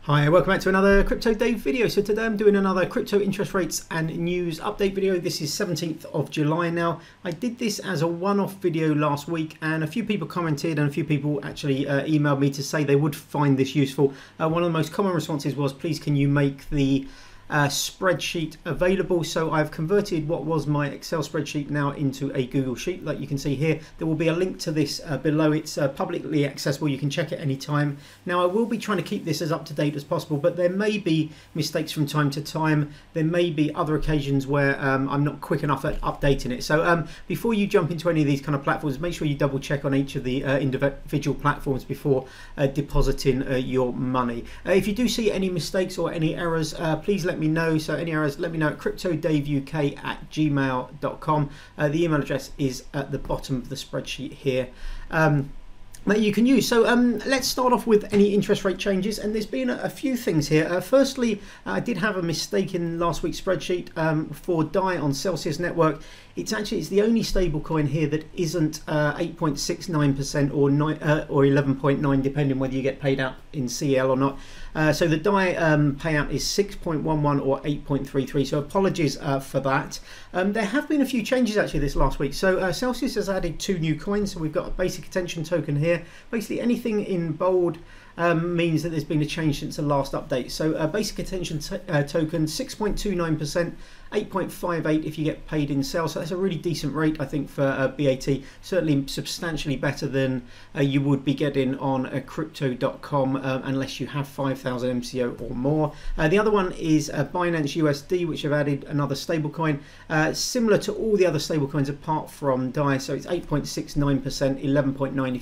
Hi, welcome back to another Crypto Dave video. So today I'm doing another crypto interest rates and news update video. This is 17th of July now. I did this as a one-off video last week and a few people commented and a few people actually emailed me to say they would find this useful. One of the most common responses was, please can you make the spreadsheet available. So I've converted what was my Excel spreadsheet now into a Google Sheet, like you can see here. There will be a link to this below. It's publicly accessible, you can check it anytime. Now I will be trying to keep this as up to date as possible, but there may be mistakes from time to time. There may be other occasions where I'm not quick enough at updating it. So before you jump into any of these kind of platforms, make sure you double check on each of the individual platforms before depositing your money. If you do see any mistakes or any errors, please let me know. So any errors, let me know at cryptodaveuk@gmail.com. The email address is at the bottom of the spreadsheet here that you can use. So let's start off with any interest rate changes, and there's been a few things here. Firstly, I did have a mistake in last week's spreadsheet for DAI on Celsius Network. It's the only stable coin here that isn't 8.69% or 11.9, depending whether you get paid out in CL or not. So the DAI payout is 6.11 or 8.33. So apologies for that. There have been a few changes actually this last week. So Celsius has added 2 new coins. So we've got a basic attention token here. Basically anything in bold means that there's been a change since the last update. So basic attention token 6.29%, 8.58 if you get paid in sales. So that's a really decent rate, I think, for BAT. Certainly substantially better than you would be getting on a crypto.com unless you have 5,000 MCO or more. The other one is Binance USD, which have added another stablecoin similar to all the other stablecoins apart from DAI. So it's 8.69%, 11.9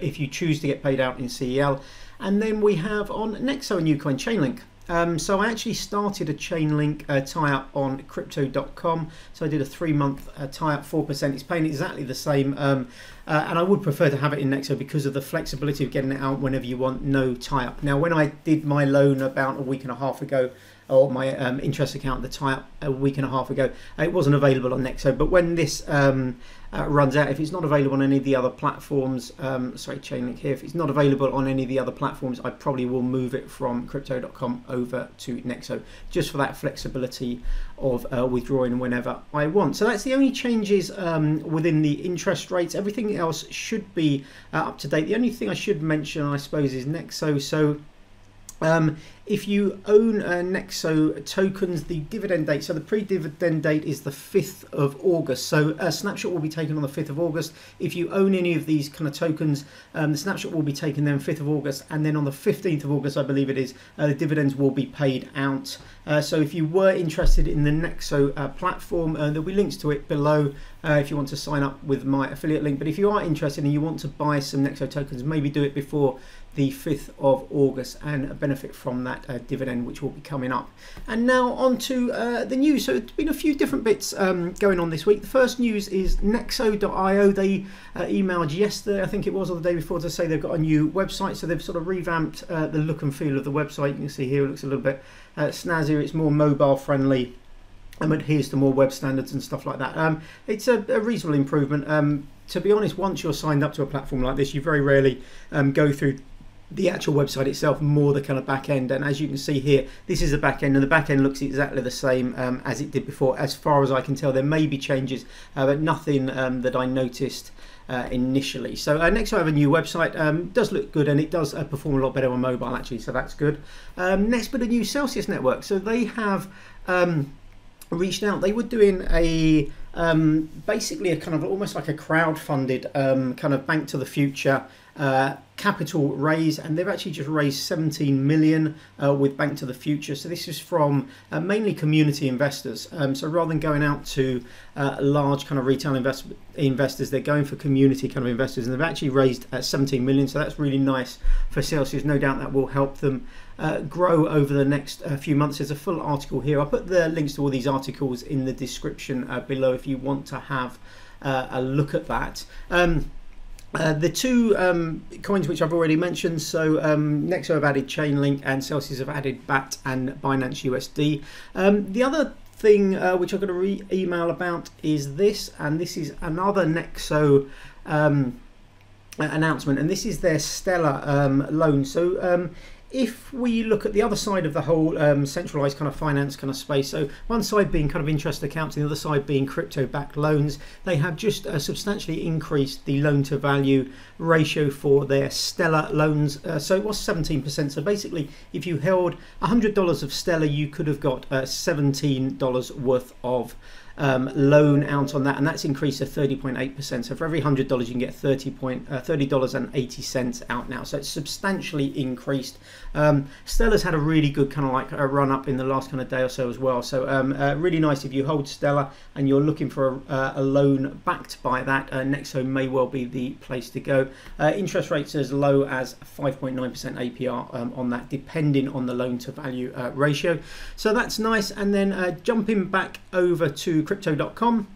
if you choose to get paid out in CEL. And then we have on Nexo a new coin, Chainlink. So I actually started a Chainlink tie-up on crypto.com. So I did a 3-month tie-up, 4%. It's paying exactly the same. And I would prefer to have it in Nexo because of the flexibility of getting it out whenever you want, no tie-up. Now, when I did my loan about a week and a half ago, or my interest account, the tie-up a week and a half ago, it wasn't available on Nexo. But when this runs out, if it's not available on any of the other platforms, sorry, Chainlink here, if it's not available on any of the other platforms, I probably will move it from crypto.com over to Nexo, just for that flexibility of withdrawing whenever I want. So that's the only changes within the interest rates. Everything else should be up to date. The only thing I should mention, I suppose, is Nexo. So if you own Nexo tokens, the dividend date, so the pre-dividend date is the 5th of August. So a snapshot will be taken on the 5th of August. If you own any of these kind of tokens, the snapshot will be taken then 5th of August. And then on the 15th of August, I believe it is, the dividends will be paid out. So if you were interested in the Nexo platform, there'll be links to it below if you want to sign up with my affiliate link. But if you are interested and you want to buy some Nexo tokens, maybe do it before the 5th of August and benefit from that dividend, which will be coming up. And now on to the news. So it's been a few different bits going on this week. The first news is Nexo.io. They emailed yesterday, I think it was, or the day before, to say they've got a new website. So they've sort of revamped the look and feel of the website. You can see here it looks a little bit snazzier. It's more mobile friendly and adheres to more web standards and stuff like that. It's a reasonable improvement. To be honest, once you're signed up to a platform like this, you very rarely go through the actual website itself, more the kind of back end. And as you can see here, this is the back end, and the back end looks exactly the same as it did before. As far as I can tell, there may be changes, but nothing that I noticed initially. So Nexo have a new website, does look good, and it does perform a lot better on mobile actually, so that's good. Next bit of news, Celsius Network. So they have reached out. They were doing a basically a kind of almost like a crowd-funded kind of Bank to the Future capital raise, and they've actually just raised 17 million with Bank to the Future. So this is from mainly community investors. So rather than going out to large kind of retail investors, they're going for community kind of investors, and they've actually raised 17 million. So that's really nice for Celsius. No doubt that will help them grow over the next few months. There's a full article here. I'll put the links to all these articles in the description below if you want to have a look at that. The two coins which I've already mentioned, so Nexo have added Chainlink and Celsius have added BAT and Binance USD. The other thing which I've got to email about is this, and this is another Nexo announcement, and this is their Stellar loan. So if we look at the other side of the whole centralized kind of finance kind of space, so one side being kind of interest accounts, and the other side being crypto-backed loans, they have just substantially increased the loan-to-value ratio for their Stellar loans. So it was 17%. So basically, if you held $100 of Stellar, you could have got $17 worth of loan out on that, and that's increased to 30.8%. So for every $100 you can get $30.80 out now, so it's substantially increased. Stellar's had a really good kind of like a run up in the last kind of day or so as well, so really nice. If you hold Stellar and you're looking for a loan backed by that, Nexo may well be the place to go. Interest rates as low as 5.9% APR on that, depending on the loan to value ratio, so that's nice. And then jumping back over to crypto.com.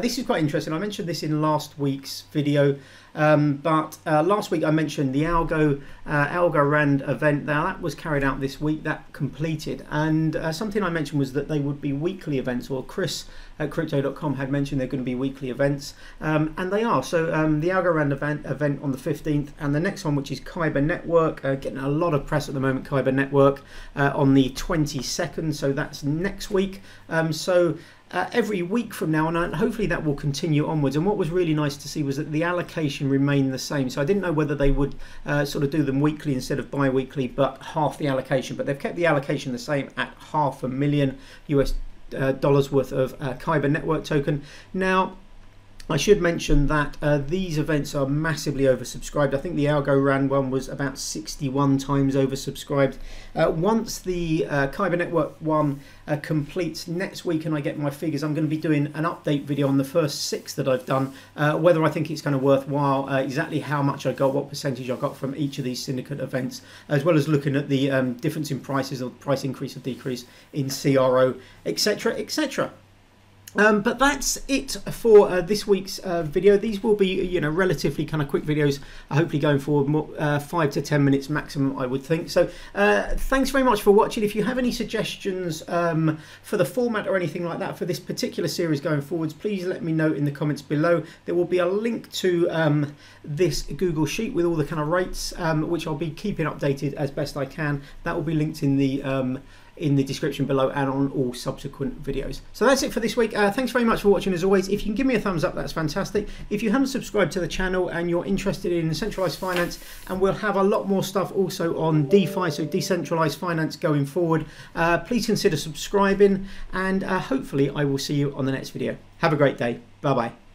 This is quite interesting. I mentioned this in last week's video, but last week I mentioned the Algorand event. Now that was carried out this week, that completed, and something I mentioned was that they would be weekly events, or Chris at crypto.com had mentioned they're going to be weekly events, and they are. So the Algorand event on the 15th, and the next one, which is Kyber Network, getting a lot of press at the moment, Kyber Network, on the 22nd, so that's next week. Every week from now on, and hopefully that will continue onwards. And what was really nice to see was that the allocation remained the same. So I didn't know whether they would sort of do them weekly instead of bi-weekly, but half the allocation. But they've kept the allocation the same at $500,000 US worth of Kyber Network token. Now, I should mention that these events are massively oversubscribed. I think the Algorand one was about 61 times oversubscribed. Once the Kyber Network one completes next week and I get my figures, I'm going to be doing an update video on the first 6 that I've done, whether I think it's kind of worthwhile, exactly how much I got, what percentage I got from each of these syndicate events, as well as looking at the difference in prices, or price increase or decrease in CRO, etc., etc. But that's it for this week's video. These will be, relatively kind of quick videos, hopefully going forward, more, 5 to 10 minutes maximum, I would think. So thanks very much for watching. If you have any suggestions for the format or anything like that for this particular series going forwards, please let me know in the comments below. There will be a link to this Google Sheet with all the kind of rates, which I'll be keeping updated as best I can. That will be linked in the description below and on all subsequent videos. So that's it for this week. Thanks very much for watching as always. If you can give me a thumbs up, that's fantastic. If you haven't subscribed to the channel and you're interested in centralized finance, and we'll have a lot more stuff also on DeFi, so decentralized finance going forward, please consider subscribing, and hopefully I will see you on the next video. Have a great day. Bye bye.